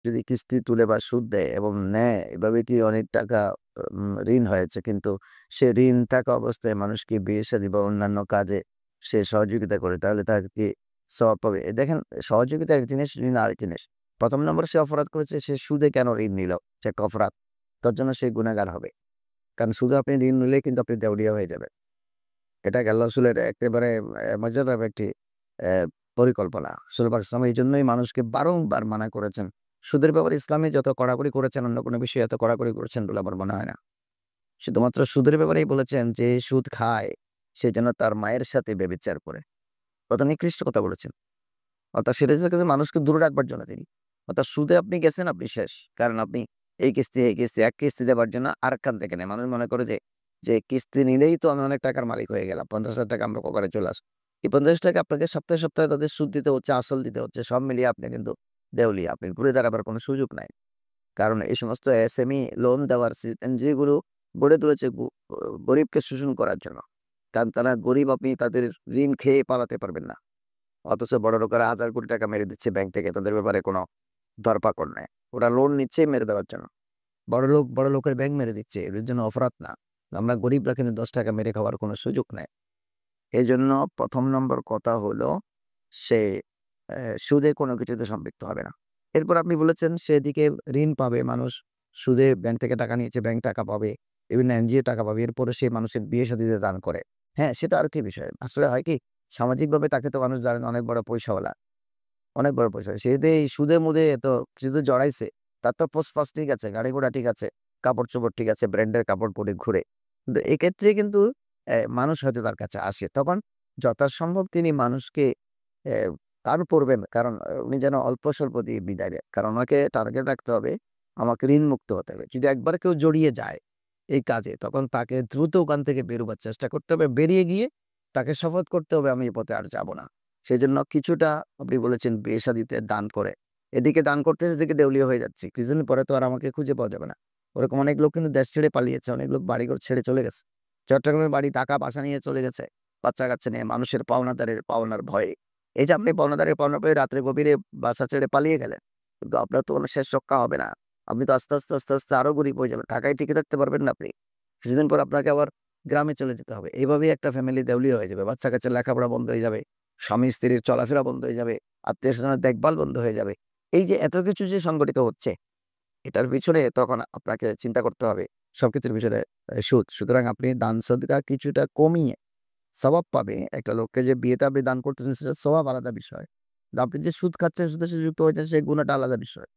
যদি কিস্তি তুলে বা সুদ দেয় এবং নেয়, এভাবে কি অনেক টাকা ঋণ হয়েছে। কিন্তু সে ঋণ থাকা অবস্থায় মানুষকে বিয়ে-শাদী বা অন্যান্য কাজে সে সহযোগিতা করে, তাহলে তার কি সওয়াব পাবে? দেখেন, সহযোগিতা এক জিনিস, ঋণ আরেক জিনিস। ১ম নম্বরে সে অপরাধ করেছে, সে সুদে কেন ঋণ নিল? সে একটা অপরাধ। তার জন্য সে গুনাহগার হবে। কারণ সুদে আপনি ঋণ নিলেই কিন্তু আপনি দেউলিয়া হয়ে যাবেন। এটা আল্লাহ রাসূলের একেবারে মজাদার একটি অ্যা পরিকল্পনা। রাসূল পাক সাল্লাল্লাহু এইজন্যই মানুষকে বারংবার মানা করেছেন। সুদের ব্যাপারে ইসলামে যত কড়াকড়ি করেছেন, অন্য কোনো বিষয়ে এত কড়াকড়ি করেছেন বলে আমার মনে হয় না। শুধুমাত্র সুদের ব্যাপারেই বলেছেন যে, সুদ খায় সে যেন তার মায়ের সাথে ব্যভিচার করে। কত নিকৃষ্ট কথা বলেছেন। অর্থাৎ সেটা থেকে মানুষকে দূরে রাখবার জন্য তিনি। অর্থাৎ সুদে আপনি গেছেন, আপনি শেষ। কারণ আপনি এই কিস্তি, এক কিস্তি দেবার জন্য আরেকখান থেকে নেয়। মানুষ মনে করে যে কিস্তি নিলেই তো আমি অনেক টাকার মালিক হয়ে গেলাম। ৳৫০,০০০ আমরা পকেটে চলে আসলো। এই ৳৫০ আপনাকে সপ্তাহে, সপ্তাহে তাদের সুদ দিতে হচ্ছে, আসল দিতে হচ্ছে। সব মিলিয়ে আপনি কিন্তু দেউলিয়া। আপনি ঘুরে দাঁড়াবার কোনো সুযোগ নাই। কারণ এই সমস্ত এসএমই লোন দেওয়ার যেগুলো গড়ে তুলেছে গরিবকে শোষণ করার জন্য। কারণ তারা গরিব, আপনি তাদের ঋণ খেয়ে পালাতে পারবেন না। অথচ বড় লোকেরা হাজার কোটি টাকা মেরে দিচ্ছে ব্যাংক থেকে। তাদের ব্যাপারে কোনো ধরপাকড় নাই। ওরা লোন নিচ্ছে মেরে দেওয়ার জন্য। বড়লোক বড় লোকের ব্যাংক মেরে দিচ্ছে। এর জন্য অপরাধ না। আমরা গরিবরা কিন্তু ৳১০ মেরে খাওয়ার কোনো সুযোগ নাই। এজন্য ১ম নম্বর কথা হলো সে সুদে কোনো কিছুতে সম্পৃক্ত হবে না। এরপর আপনি বলেছেন সেদিকে ঋণ পাবে মানুষ, সুদে ব্যাংক থেকে টাকা নিয়েছে, ব্যাংক টাকা পাবে, বিভিন্ন এনজিও টাকা পাবে। এরপরে সে মানুষের বিয়ে-শাদীতে দান করে। হ্যাঁ, সেটা আরেকটি বিষয়। আসলে হয় কি, সামাজিকভাবে তাকে তো মানুষ জানেন অনেক বড় পয়সাওয়ালা, অনেক বড় পয়সা। সে যদি এই সুদে-মুদে সে তো জড়াইছে, তার তো পোস্ট-পাস ঠিক আছে, গাড়ি-ঘোড়া ঠিক আছে, কাপড়-চোপড় ঠিক আছে, ব্র্যান্ডের কাপড় পরে ঘুরে। কিন্তু এক্ষেত্রে কিন্তু মানুষ হয়তো তার কাছে আসে। তখন যথাসম্ভব তিনি মানুষকে অ্যা দান করবেন। কারণ উনি যেন অল্প-স্বল্প দিয়ে বিদায় দেন। কারণ উনাকে টার্গেট রাখতে হবে, আমাকে ঋণমুক্ত হতে হবে। যদি একবার কেউ জড়িয়ে যায় এই কাজে, তখন তাকে দ্রুত ওখান থেকে বেরোবার চেষ্টা করতে হবে। বেরিয়ে গিয়ে তাকে শপথ করতে হবে, আমি এ পথে আর যাব না। সেজন্য কিছুটা আপনি বলেছেন বিয়ে-শাদীতে দান করে। এদিকে দান করতেছে, এদিকে দেউলিয়া হয়ে যাচ্ছি। কিছুদিন পরে তো আর আমাকে খুঁজে পাওয়া যাবে না। ওরকম অনেক লোক কিন্তু দেশ ছেড়ে পালিয়েছে। অনেক লোক বাড়িঘর ছেড়ে চলে গেছে। চট্টগ্রামের বাড়ি, টাকা পয়সা নিয়ে চলে গেছে। বাচ্চা-কাচ্চা নিয়ে মানুষের পাওনাদারের পাওনার ভয়ে। এই যে আপনি পাওনাদারের পাওনা পেয়ে রাত্রে গভীরে বাসা ছেড়ে পালিয়ে গেলেন। কিন্তু আপনার তো কোনো শেষ রক্ষা হবে না। আপনি তো আস্তে আস্তে আরো গরিব হয়ে যাবেন। ঢাকায় টিকে থাকতে পারবেন না আপনি। কিছুদিন পর আপনাকে আবার গ্রামে চলে যেতে হবে। এভাবেই একটা ফ্যামিলি দেউলিয়া হয়ে যাবে। বাচ্চা-কাচ্চার লেখাপড়া বন্ধ হয়ে যাবে। স্বামী-স্ত্রীর চলাফেরা বন্ধ হয়ে যাবে। আত্মীয়স্বজনের দেখভাল বন্ধ হয়ে যাবে। এই যে এত কিছু যে সংগঠিত হচ্ছে, এটার পিছনে তখন আপনাকে চিন্তা করতে হবে সবকিছুর পিছনে সুদ। সুতরাং আপনি দান সদকা কিছুটা কমিয়ে সওয়াব পাবে। একটা লোককে যে বিয়েতে আপনি দান করতেছেন, সেটা সওয়াব আলাদা বিষয়। কিন্তু আপনি যে সুদ খাচ্ছেন, সুদের সাথে যুক্ত হয়েছেন, সেই গুনাহটা আলাদা বিষয়।